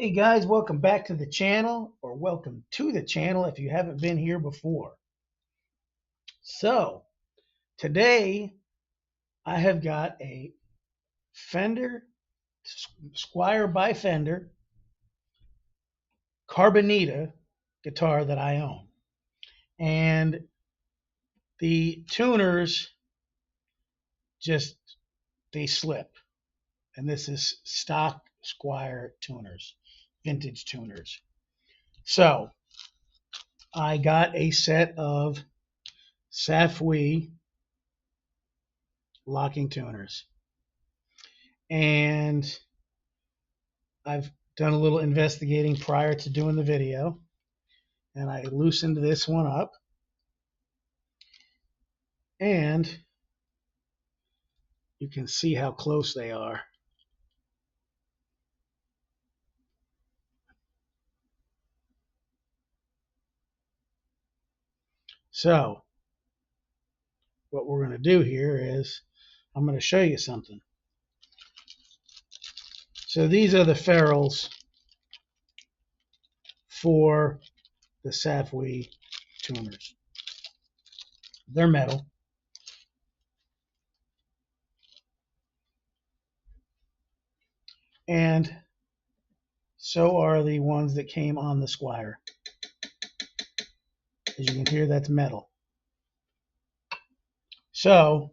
Hey guys, welcome back to the channel, or welcome to the channel if you haven't been here before. So, today I have got a Fender Squier by Fender Carbonita guitar that I own. And the tuners they slip. And this is stock Squier tuners, vintage tuners. So, I got a set of Safui locking tuners. And I've done a little investigating prior to doing the video, and I loosened this one up, and you can see how close they are. So what we're going to do here is I'm going to show you something. So these are the ferrules for the Safui tuners. They're metal. And so are the ones that came on the Squier. As you can hear, that's metal. So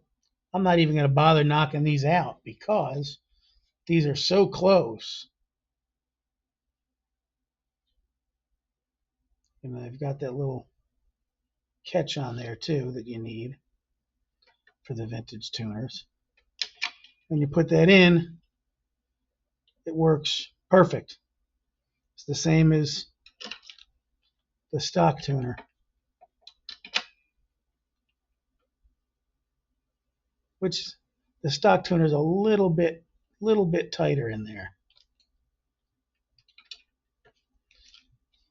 I'm not even going to bother knocking these out because these are so close. And they've got that little catch on there too that you need for the vintage tuners. When you put that in, it works perfect. It's the same as the stock tuner. Which the stock tuner is a little bit tighter in there.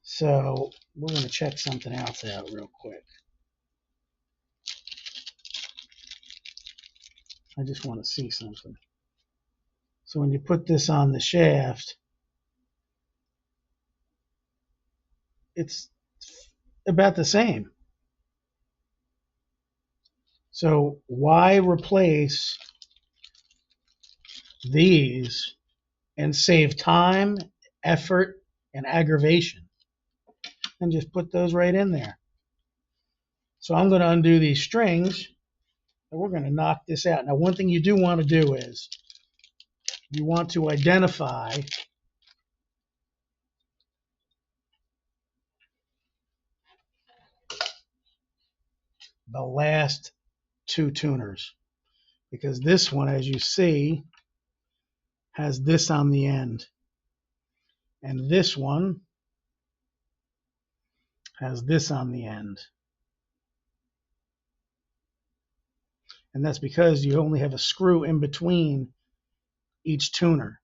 So we're going to check something else out real quick. I just want to see something. So when you put this on the shaft, it's about the same. So why replace these and save time, effort, and aggravation? And just put those right in there. So I'm going to undo these strings, and we're going to knock this out. Now, one thing you do want to do is you want to identify the last two tuners, because this one, as you see, has this on the end, and this one has this on the end. And that's because you only have a screw in between each tuner.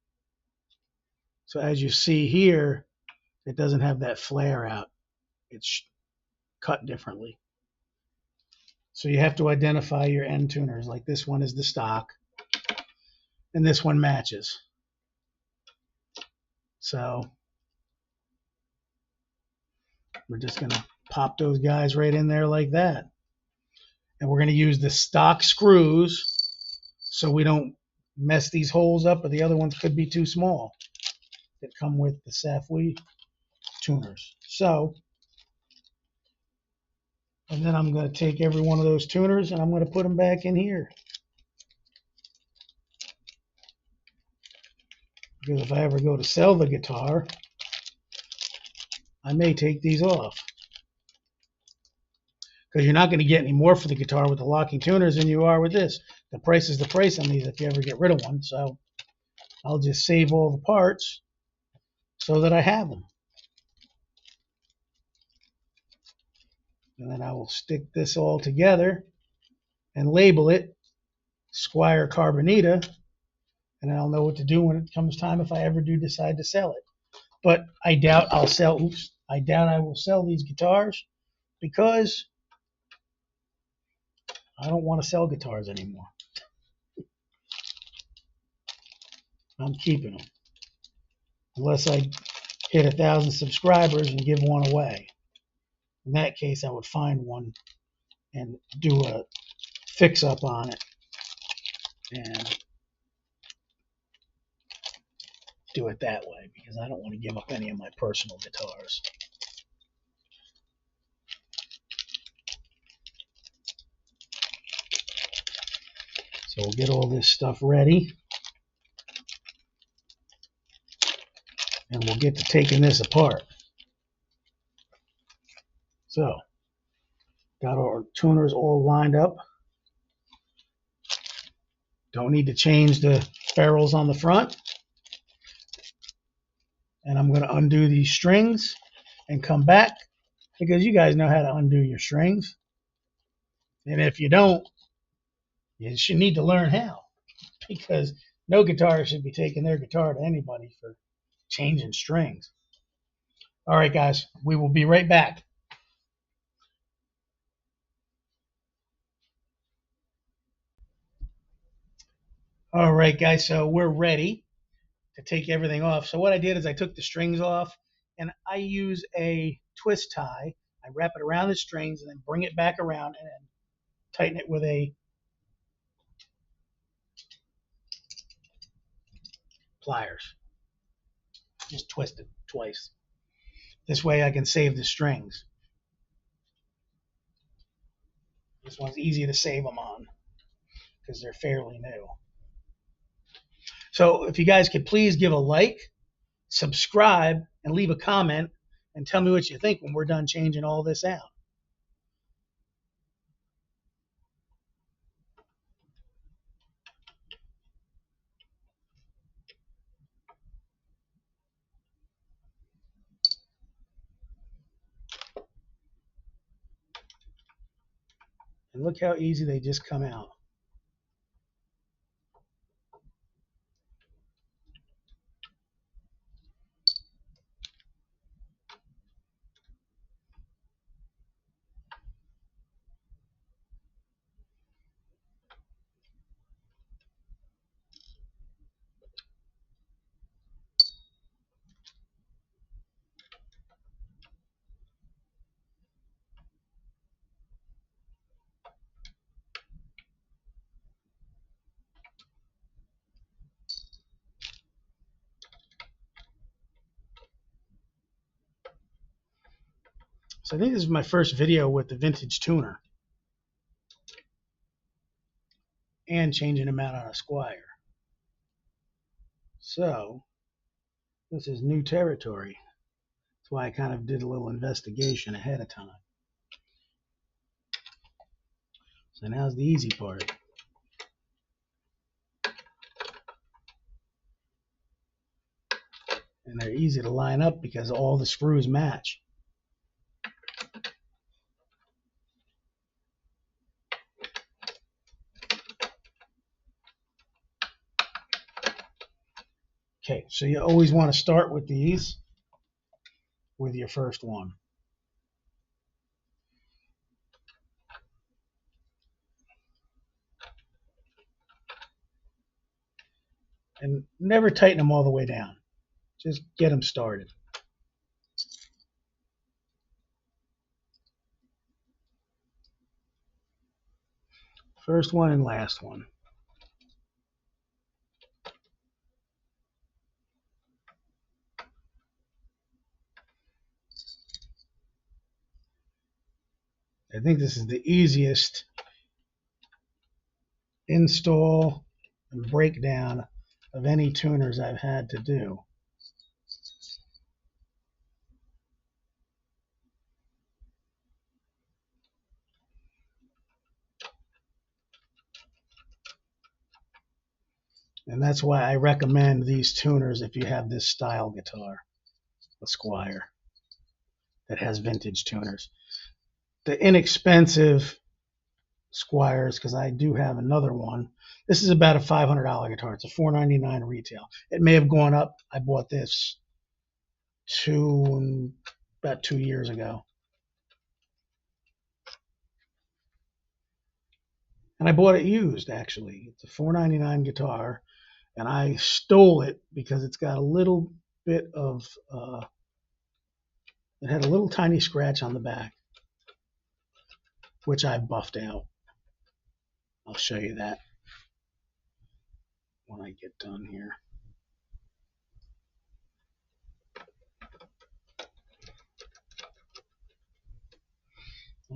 So as you see here, it doesn't have that flare out. It's cut differently. So you have to identify your end tuners. Like this one is the stock, and this one matches. So we're just going to pop those guys right in there like that. And we're going to use the stock screws so we don't mess these holes up, or the other ones could be too small that come with the Safui tuners. So, and then I'm going to take every one of those tuners and I'm going to put them back in here. Because if I ever go to sell the guitar, I may take these off. Because you're not going to get any more for the guitar with the locking tuners than you are with this. The price is the price on these if you ever get rid of one. So I'll just save all the parts so that I have them. And then I will stick this all together and label it Squier Carbonita, and I'll know what to do when it comes time if I ever do decide to sell it. But I doubt I will sell these guitars because I don't want to sell guitars anymore. I'm keeping them unless I hit 1,000 subscribers and give one away. In that case, I would find one and do a fix up on it and do it that way, because I don't want to give up any of my personal guitars. So we'll get all this stuff ready, and we'll get to taking this apart. So, got our tuners all lined up. Don't need to change the ferrules on the front. And I'm going to undo these strings and come back, because you guys know how to undo your strings. And if you don't, you should need to learn how, because no guitarist should be taking their guitar to anybody for changing strings. All right, guys, we will be right back. All right, guys, so we're ready to take everything off. So what I did is I took the strings off, and I use a twist tie. I wrap it around the strings and then bring it back around and then tighten it with a pliers. Just twist it twice. This way I can save the strings. This one's easy to save them on because they're fairly new. So if you guys could please give a like, subscribe, and leave a comment and tell me what you think when we're done changing all this out. And look how easy they just come out. So I think this is my first video with the vintage tuner and changing them out on a Squier. So this is new territory. That's why I kind of did a little investigation ahead of time. So now's the easy part. And they're easy to line up because all the screws match. Okay, so you always want to start with these with your first one. And never tighten them all the way down. Just get them started. First one and last one. I think this is the easiest install and breakdown of any tuners I've had to do. And that's why I recommend these tuners if you have this style guitar, a Squier, that has vintage tuners. The inexpensive Squiers, because I do have another one. This is about a $500 guitar. It's a $499 retail. It may have gone up. I bought this about 2 years ago. And I bought it used, actually. It's a $499 guitar, and I stole it because it's got a little bit of It had a little tiny scratch on the back, which I buffed out. I'll show you that when I get done here.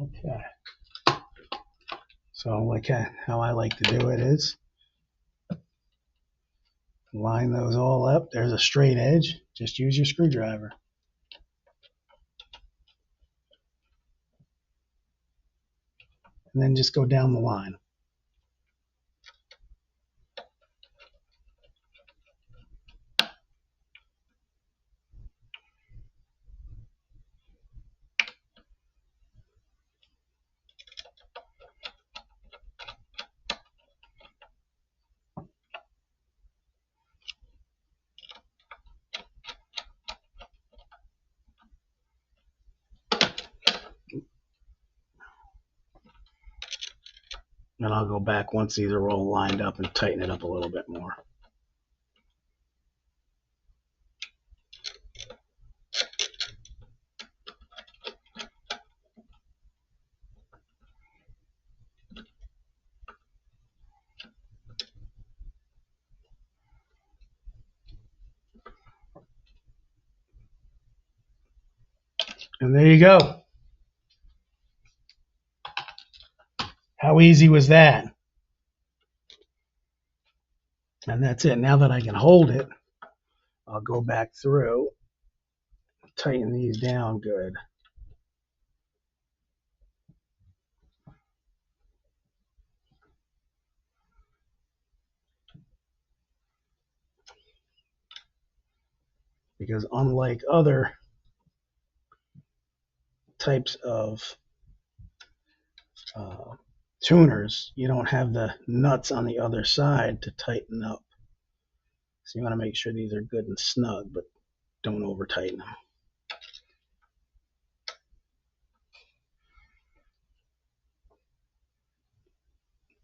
Okay. So like how I like to do it is line those all up. There's a straight edge. Just use your screwdriver. And then just go down the line. And I'll go back once these are all lined up and tighten it up a little bit more. And there you go. How easy was that? And that's it. Now that I can hold it, I'll go back through, tighten these down good. Because unlike other types of tuners, you don't have the nuts on the other side to tighten up. So you want to make sure these are good and snug, but don't over tighten them.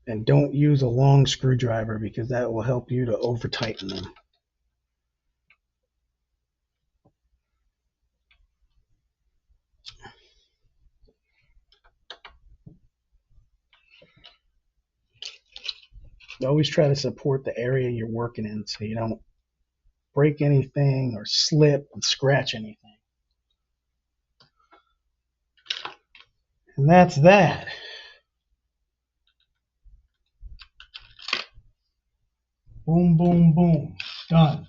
And don't use a long screwdriver because that will help you to over tighten them. Always try to support the area you're working in so you don't break anything or slip and scratch anything. And that's that. Boom, boom, boom. Done.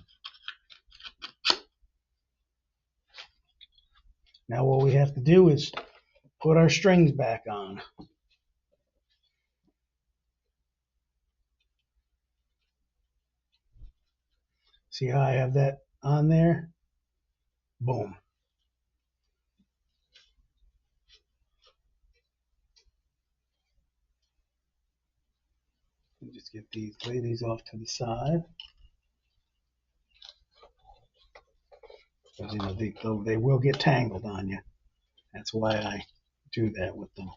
Now what we have to do is put our strings back on. See how I have that on there? Boom. Just get these, lay these off to the side. Because, you know, they will get tangled on you. That's why I do that with them.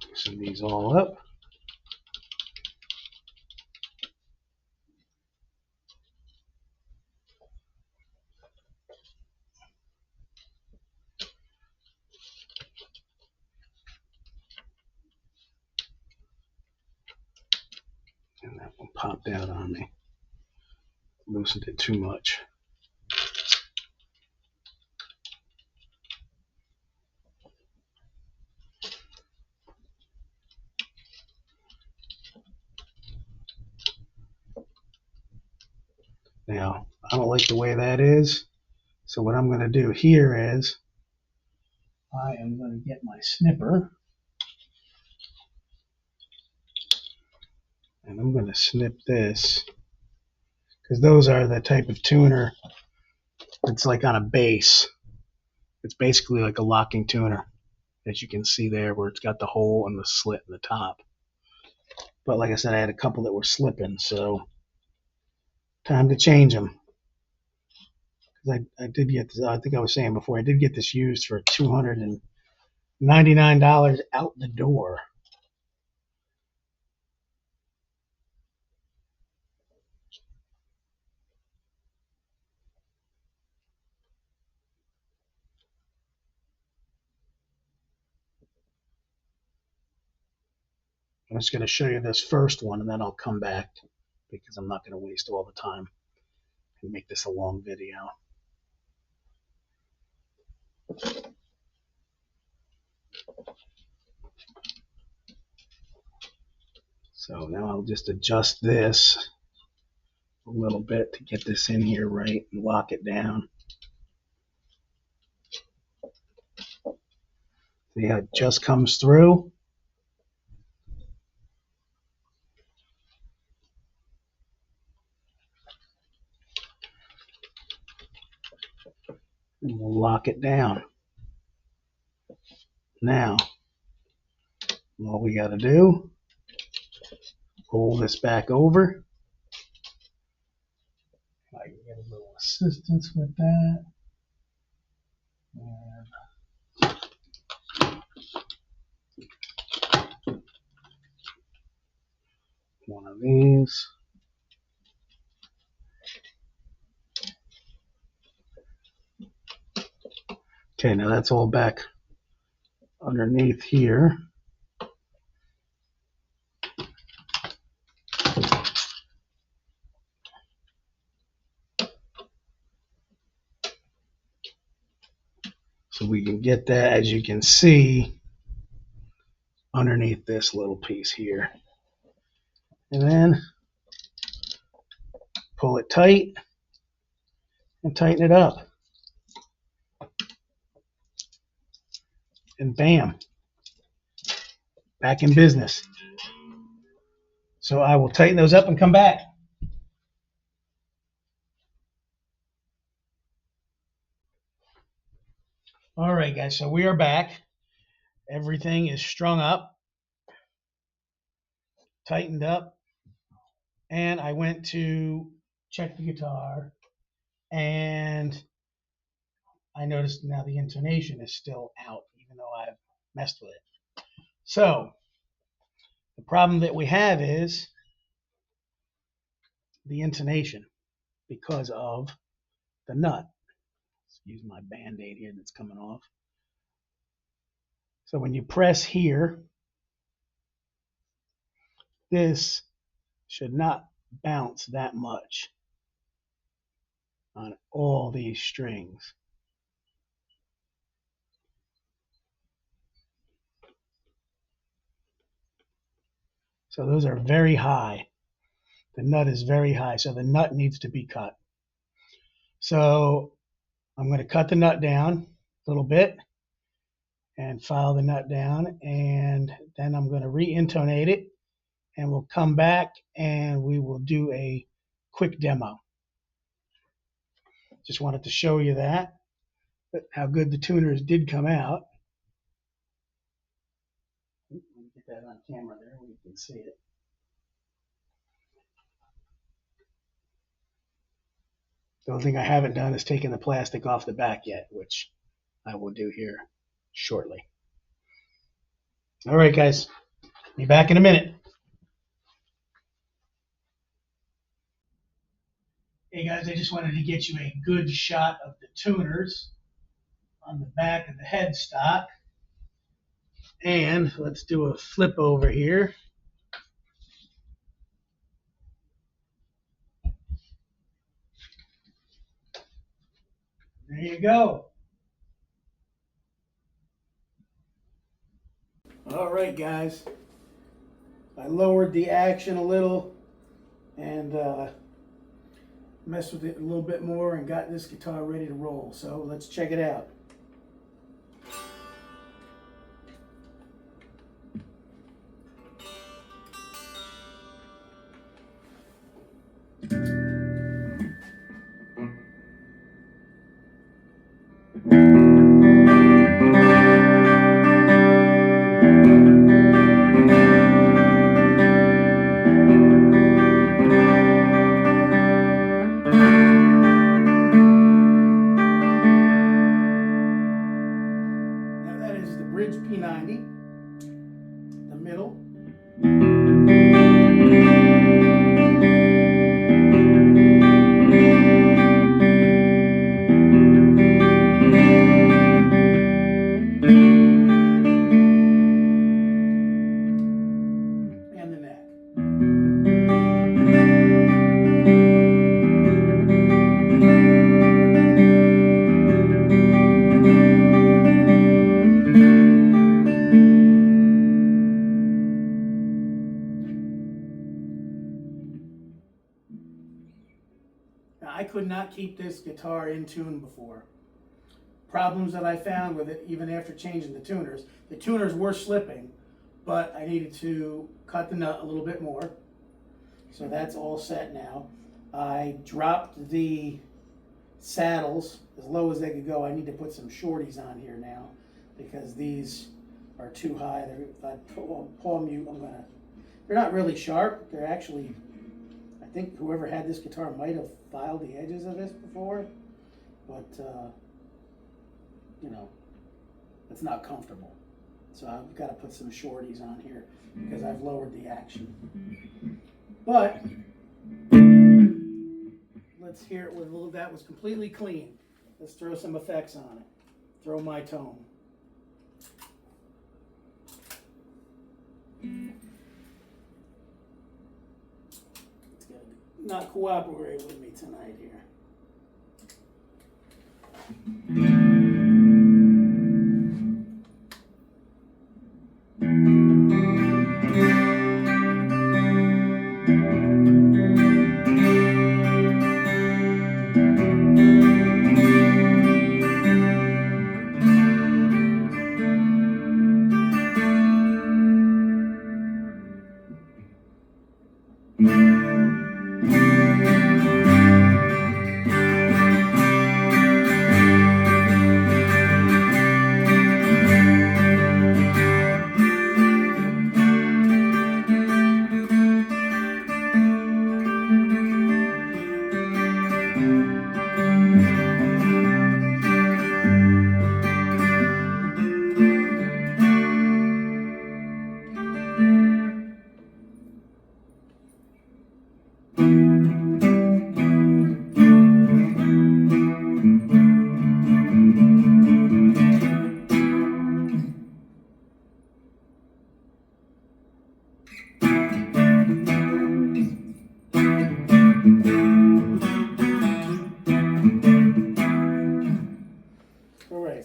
Loosen these all up. And that one popped out on me. Loosened it too much. Now, I don't like the way that is. So what I'm going to do here is I am going to get my snipper. And I'm going to snip this. Because those are the type of tuner it's like on a base. It's basically like a locking tuner, as you can see there, where it's got the hole and the slit in the top. But like I said, I had a couple that were slipping, so time to change them. because I did get this, I think I was saying before, I did get this used for $299 out the door. I'm just going to show you this first one, and then I'll come back because I'm not going to waste all the time and make this a long video. So now I'll just adjust this a little bit to get this in here right and lock it down. See how it just comes through? And we'll lock it down. Now, all we got to do, roll this back over. I can get a little assistance with that. And one of these. Okay, now that's all back underneath here. So we can get that, as you can see, underneath this little piece here. And then pull it tight and tighten it up. And bam, back in business. So I will tighten those up and come back. All right, guys, so we are back. Everything is strung up, tightened up, and I went to check the guitar, and I noticed now the intonation is still out, even though I've messed with it. So the problem that we have is the intonation because of the nut. Use my Band-Aid here that's coming off. So when you press here, this should not bounce that much on all these strings. So those are very high. The nut is very high, so the nut needs to be cut. So I'm going to cut the nut down a little bit and file the nut down, and then I'm going to re-intonate it, and we'll come back and we will do a quick demo. Just wanted to show you that, how good the tuners did come out. Let me get that on camera there where you can see it. The only thing I haven't done is taken the plastic off the back yet, which I will do here shortly. All right, guys. Be back in a minute. Hey, guys, I just wanted to get you a good shot of the tuners on the back of the headstock. And let's do a flip over here. There you go. All right, guys. I lowered the action a little and messed with it a little bit more and got this guitar ready to roll. So let's check it out. not keep this guitar in tune before. Problems that I found with it, even after changing the tuners were slipping, but I needed to cut the nut a little bit more. So that's all set now. I dropped the saddles as low as they could go. I need to put some shorties on here now because these are too high. If I paw mute, they're not really sharp. They're actually, I think whoever had this guitar might have filed the edges of this before, but you know, it's not comfortable. So I've got to put some shorties on here because I've lowered the action. But let's hear it with a little. That was completely clean. Let's throw some effects on it. Throw my tone. It's gonna not cooperate with me tonight here.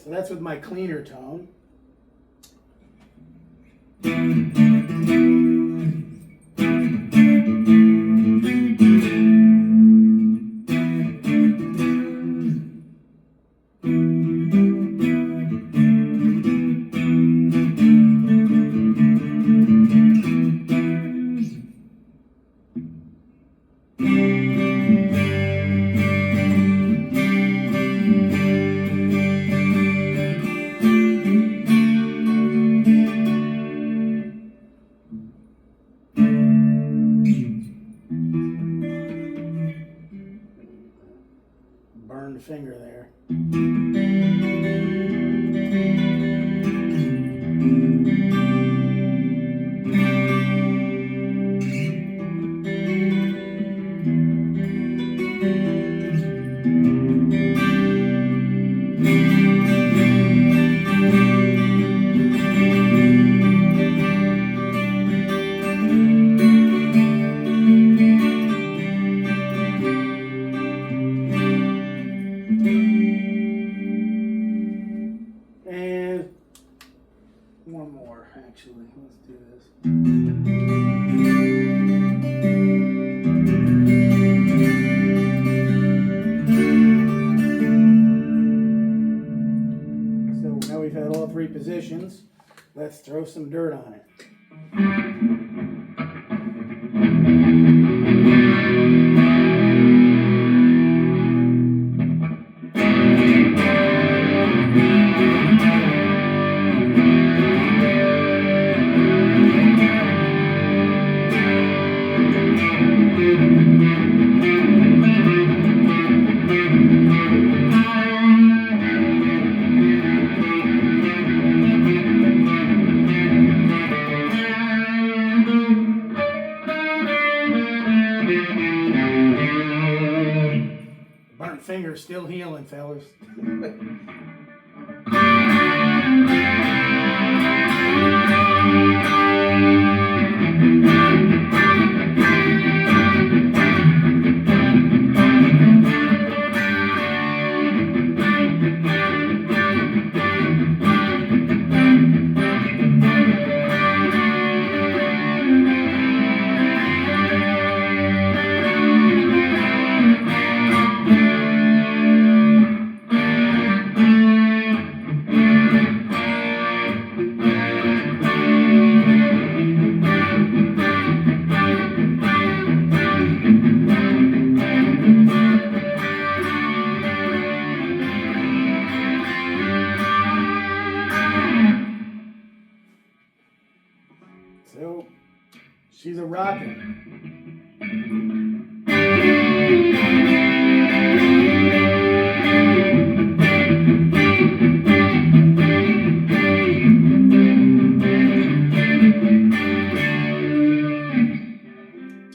So that's with my cleaner tone. Burned finger there. One more, actually. Let's do this. So now we've had all three positions. Let's throw some dirt on it. Burnt finger still healing, fellas. do the rocking.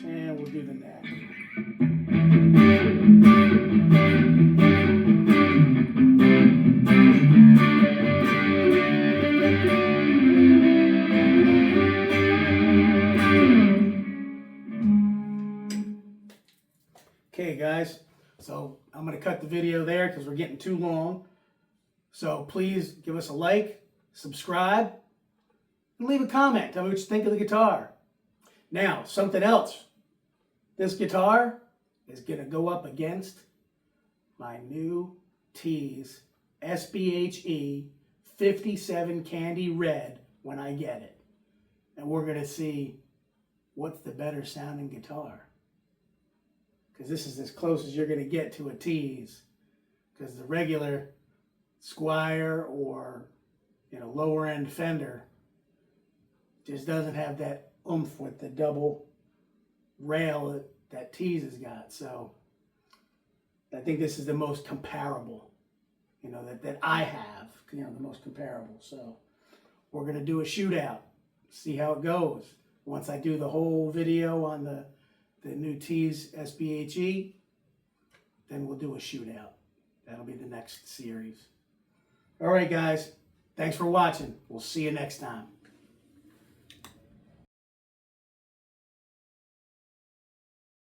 And we'll do the neck. Okay guys, so I'm going to cut the video there because we're getting too long. So please give us a like, subscribe, and leave a comment. Tell me what you think of the guitar. Now, something else. This guitar is going to go up against my new Tees SBHE 57 Candy Red when I get it. And we're going to see what's the better sounding guitar. Because this is as close as you're going to get to a Tees. Because the regular Squier or lower end Fender just doesn't have that oomph with the double rail that Tees has got. So I think this is the most comparable, that I have, the most comparable. So we're going to do a shootout, see how it goes. Once I do the whole video on the new Tees SBHE, then we'll do a shootout. That'll be the next series. All right, guys. Thanks for watching. We'll see you next time.